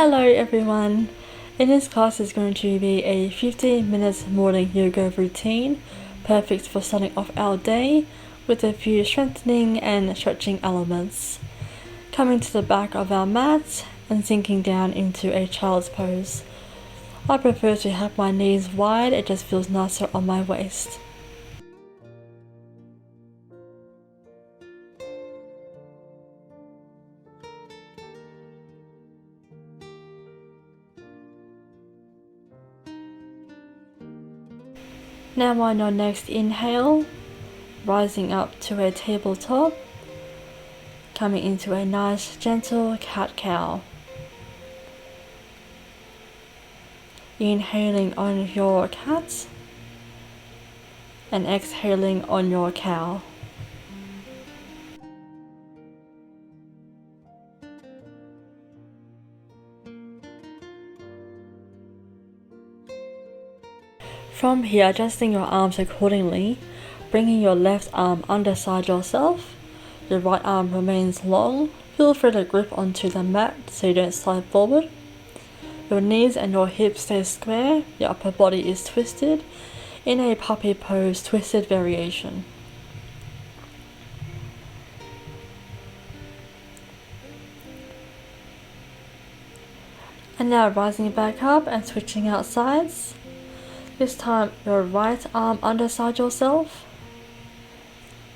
Hello everyone! In this class is going to be a 15 minutes morning yoga routine, perfect for starting off our day with a few strengthening and stretching elements. Coming to the back of our mat and sinking down into a child's pose. I prefer to have my knees wide, it just feels nicer on my waist. Now on your next inhale, rising up to a tabletop, coming into a nice gentle cat-cow. Inhaling on your cat and exhaling on your cow. From here, adjusting your arms accordingly, bringing your left arm underside yourself, your right arm remains long. Feel free to grip onto the mat so you don't slide forward. Your knees and your hips stay square, your upper body is twisted in a puppy pose twisted variation. And now rising back up and switching out sides. This time your right arm underside yourself.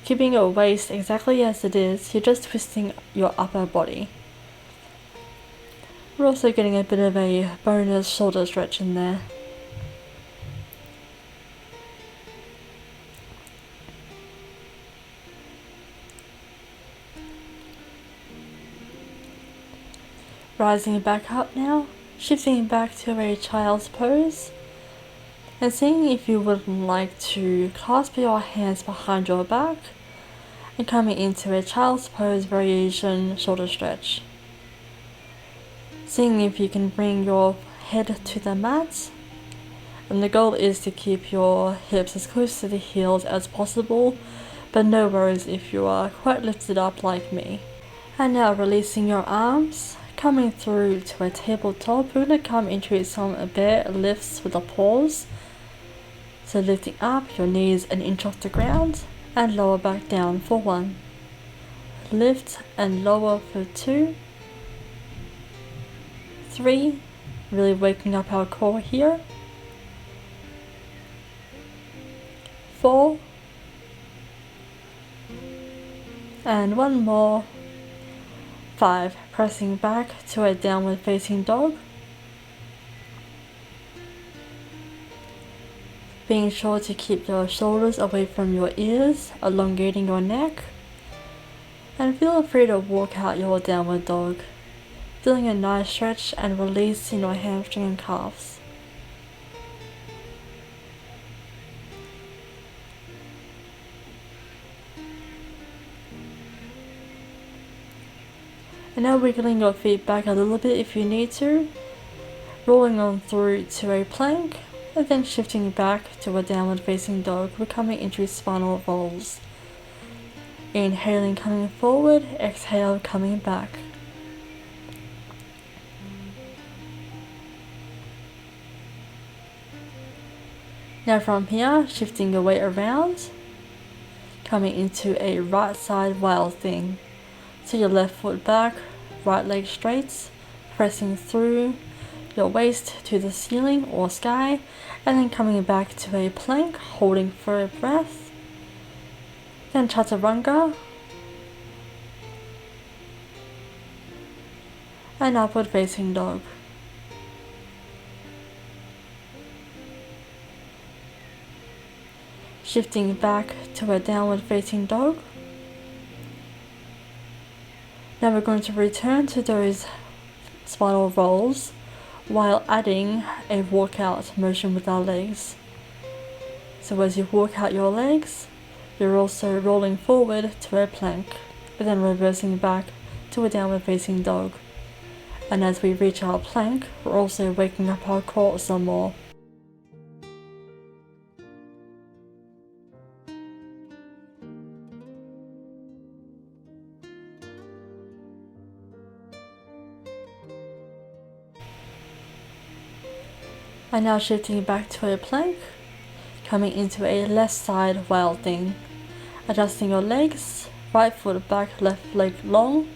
Keeping your waist exactly as it is, you're just twisting your upper body. We're also getting a bit of a bonus shoulder stretch in there. Rising back up now, shifting back to a child's pose, and seeing if you would like to clasp your hands behind your back and coming into a child's pose variation shoulder stretch. Seeing if you can bring your head to the mat, and the goal is to keep your hips as close to the heels as possible, but no worries if you are quite lifted up like me. And now releasing your arms, coming through to a tabletop. We're going to come into some bear lifts with a pause. So lifting up your knees an inch off the ground and lower back down for 1. Lift and lower for 2. 3. Really waking up our core here. 4. And 1 more. 5. Pressing back to a downward facing dog. Being sure to keep your shoulders away from your ears, elongating your neck. And feel free to walk out your downward dog, feeling a nice stretch and release in your hamstring and calves. And now wiggling your feet back a little bit if you need to, rolling on through to a plank, and then shifting back to a downward facing dog. We're coming into spinal rolls. Inhaling, coming forward, exhale, coming back. Now from here, shifting your weight around, coming into a right side wild thing. So your left foot back, right leg straight, pressing through your waist to the ceiling or sky, and then coming back to a plank, holding for a breath. Then chaturanga, and upward facing dog. Shifting back to a downward facing dog. Now we're going to return to those spinal rolls while adding a walkout motion with our legs. So as you walk out your legs, you're also rolling forward to a plank, but then reversing back to a downward facing dog. And as we reach our plank, we're also waking up our core some more. And now shifting back to a plank, coming into a left side wild thing. Adjusting your legs, right foot back, left leg long.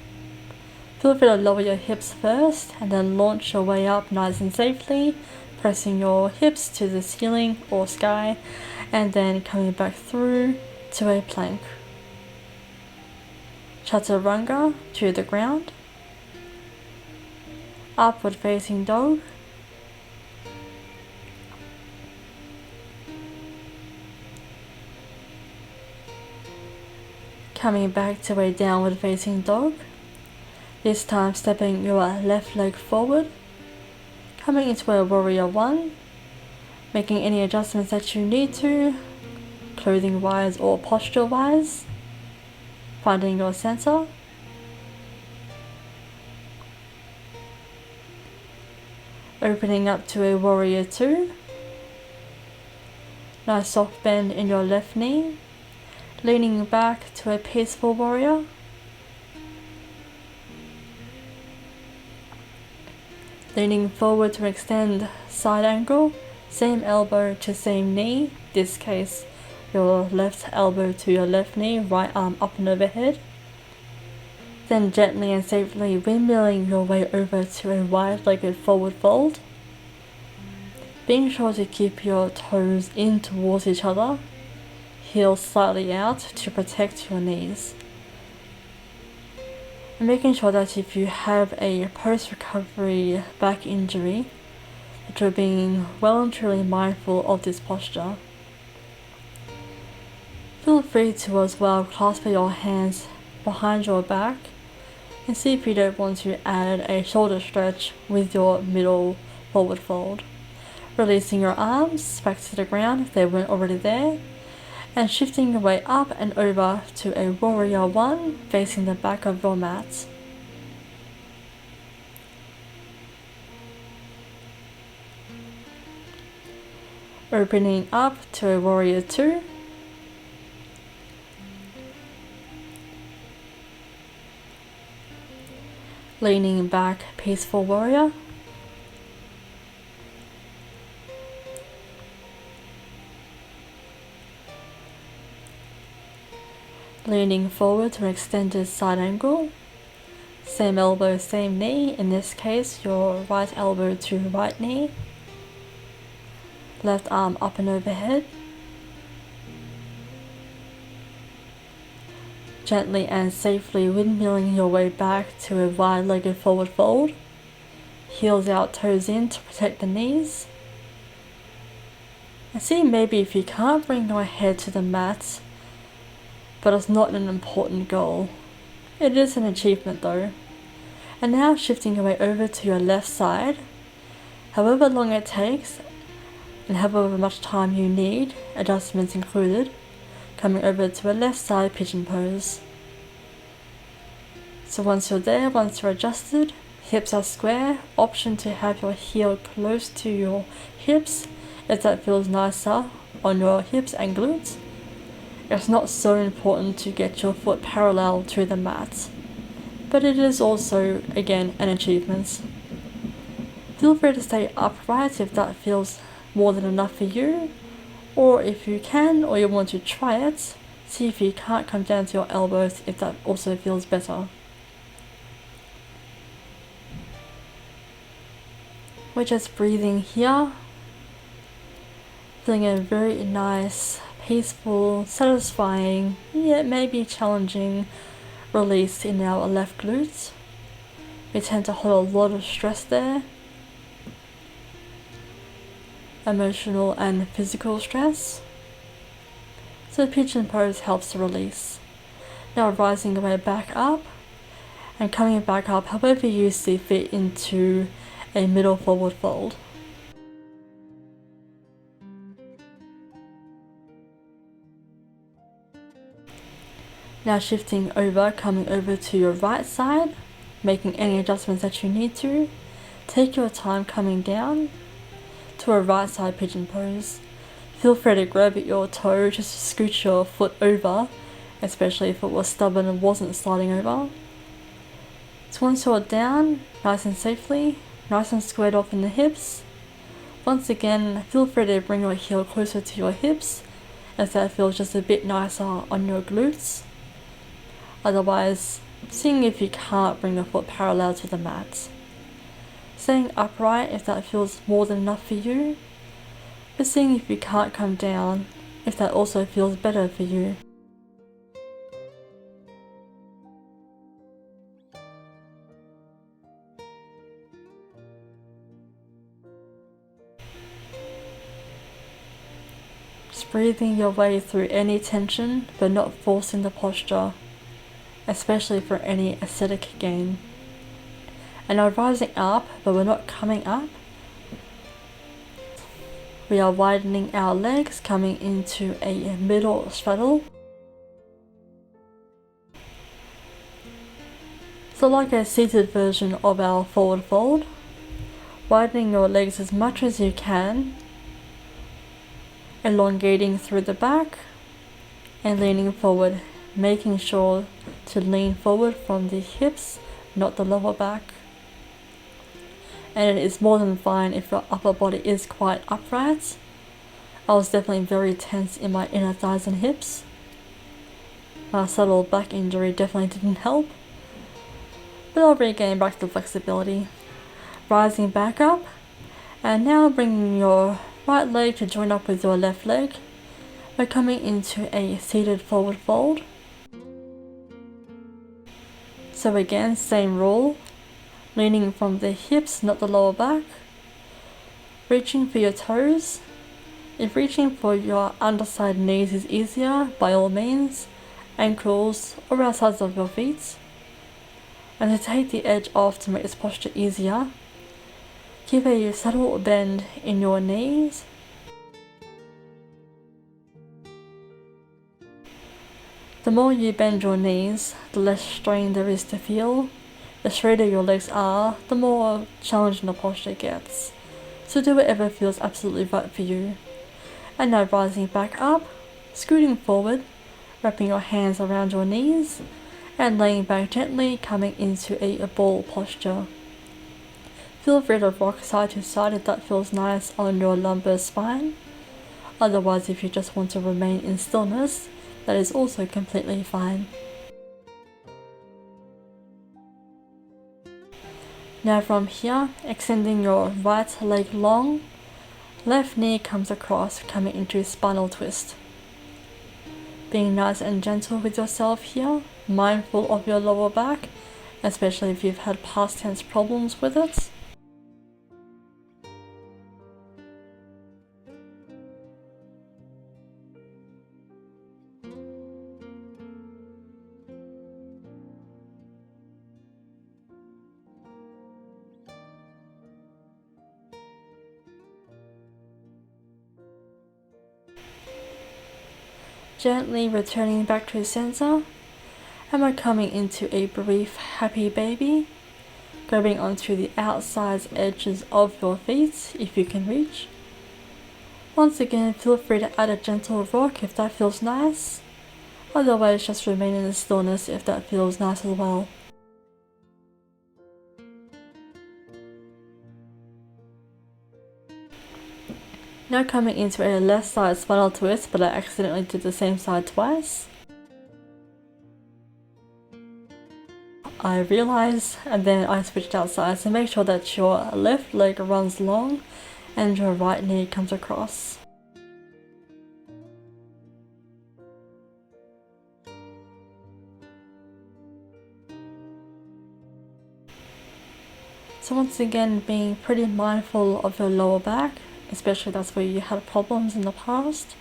Feel free to lower your hips first and then launch your way up nice and safely, pressing your hips to the ceiling or sky, and then coming back through to a plank. Chaturanga to the ground. Upward facing dog. Coming back to a downward facing dog. This time stepping your left leg forward. Coming into a warrior one. Making any adjustments that you need to, clothing wise or posture wise. Finding your center. Opening up to a warrior two. Nice soft bend in your left knee. Leaning back to a peaceful warrior. Leaning forward to extend side angle. Same elbow to same knee. This case, your left elbow to your left knee, right arm up and overhead. Then gently and safely windmilling your way over to a wide-legged forward fold. Being sure to keep your toes in towards each other. Heels slightly out to protect your knees. And making sure that if you have a post-recovery back injury, that you're being well and truly mindful of this posture. Feel free to as well clasp your hands behind your back and see if you don't want to add a shoulder stretch with your middle forward fold. Releasing your arms back to the ground if they weren't already there, and shifting your way up and over to a warrior one facing the back of your mat. Opening up to a warrior two. Leaning back, peaceful warrior. Leaning forward to an extended side angle. Same elbow, same knee. In this case, your right elbow to right knee. Left arm up and overhead. Gently and safely windmilling your way back to a wide-legged forward fold. Heels out, toes in to protect the knees. And see maybe if you can't bring your head to the mat, but it's not an important goal. It is an achievement though. And now shifting your way over to your left side, however long it takes and however much time you need, adjustments included, coming over to a left side pigeon pose. So once you're there, once you're adjusted, hips are square, option to have your heel close to your hips if that feels nicer on your hips and glutes. It's not so important to get your foot parallel to the mat, but it is also, again, an achievement. Feel free to stay upright if that feels more than enough for you, or if you can or you want to try it, see if you can't come down to your elbows if that also feels better. We're just breathing here, feeling a very nice, peaceful, satisfying, yet maybe challenging release in our left glutes. We tend to hold a lot of stress there, emotional and physical stress. So pigeon pose helps to release. Now rising away back up and coming back up however you see fit into a middle forward fold. Now shifting over, coming over to your right side, making any adjustments that you need to. Take your time coming down to a right side pigeon pose. Feel free to grab at your toe just to scoot your foot over, especially if it was stubborn and wasn't sliding over. So once you're down, nice and safely, nice and squared off in the hips. Once again, feel free to bring your heel closer to your hips as that feels just a bit nicer on your glutes. Otherwise, seeing if you can't bring your foot parallel to the mat. Staying upright if that feels more than enough for you, but seeing if you can't come down if that also feels better for you. Just breathing your way through any tension but not forcing the posture, especially for any aesthetic gain. And now rising up, but we're not coming up. We are widening our legs, coming into a middle straddle. So like a seated version of our forward fold, widening your legs as much as you can, elongating through the back and leaning forward, making sure to lean forward from the hips, not the lower back. And it is more than fine if your upper body is quite upright. I was definitely very tense in my inner thighs and hips. My subtle back injury definitely didn't help, but I'll regain back the flexibility. Rising back up, and now bringing your right leg to join up with your left leg. We're coming into a seated forward fold. So again, same rule. Leaning from the hips, not the lower back. Reaching for your toes. If reaching for your underside knees is easier, by all means, ankles or outsides of your feet. And to take the edge off to make this posture easier, keep a subtle bend in your knees. The more you bend your knees, the less strain there is to feel. The straighter your legs are, the more challenging the posture gets. So do whatever feels absolutely right for you. And now rising back up, scooting forward, wrapping your hands around your knees, and laying back gently, coming into a ball posture. Feel free to rock side to side if that feels nice on your lumbar spine. Otherwise, if you just want to remain in stillness, that is also completely fine. Now from here, extending your right leg long, left knee comes across, coming into spinal twist. Being nice and gentle with yourself here, mindful of your lower back, especially if you've had past tense problems with it. Gently returning back to center, and we're coming into a brief happy baby, grabbing onto the outside edges of your feet if you can reach. Once again, feel free to add a gentle rock if that feels nice, otherwise just remain in the stillness if that feels nice as well. Now coming into a left side spinal twist, but I accidentally did the same side twice. I realized, and then I switched out sides, so make sure that your left leg runs long and your right knee comes across. So once again, being pretty mindful of your lower back, especially that's where you had problems in the past.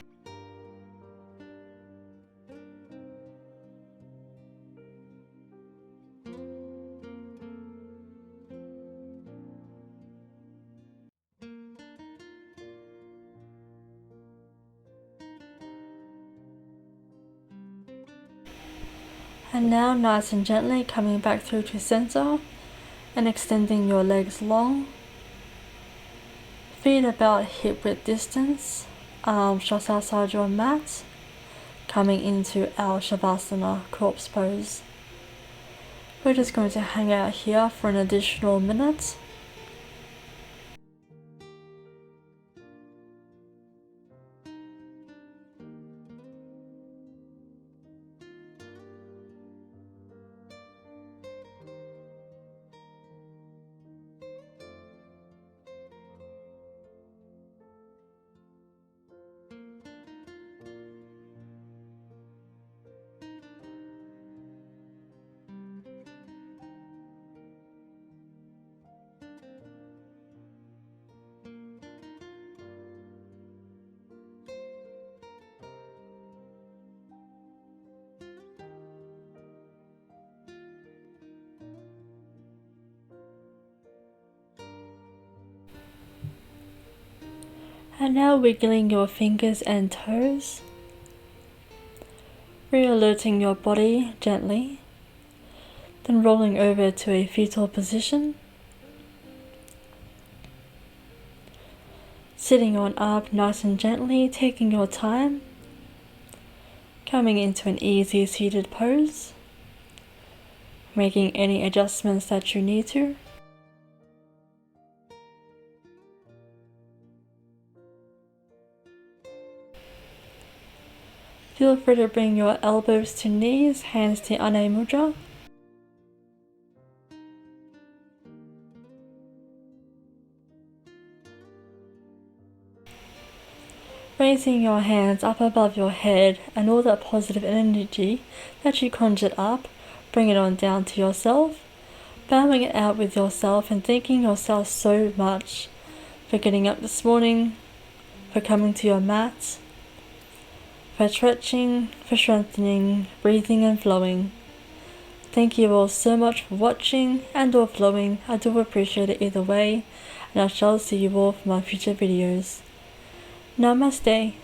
And now nice and gently coming back through to center and extending your legs long. Feet about hip width distance, arms just outside your mat, coming into our Shavasana corpse pose. We're just going to hang out here for an additional minute. And now wiggling your fingers and toes, re-alerting your body gently, then rolling over to a fetal position, sitting on up nice and gently, taking your time, coming into an easy seated pose, making any adjustments that you need to. Feel free to bring your elbows to knees, hands to Anay Mudra. Raising your hands up above your head and all that positive energy that you conjured up, bring it on down to yourself, bowing it out with yourself and thanking yourself so much for getting up this morning, for coming to your mat, for stretching, for strengthening, breathing and flowing. Thank you all so much for watching and or flowing. I do appreciate it either way, and I shall see you all for my future videos. Namaste.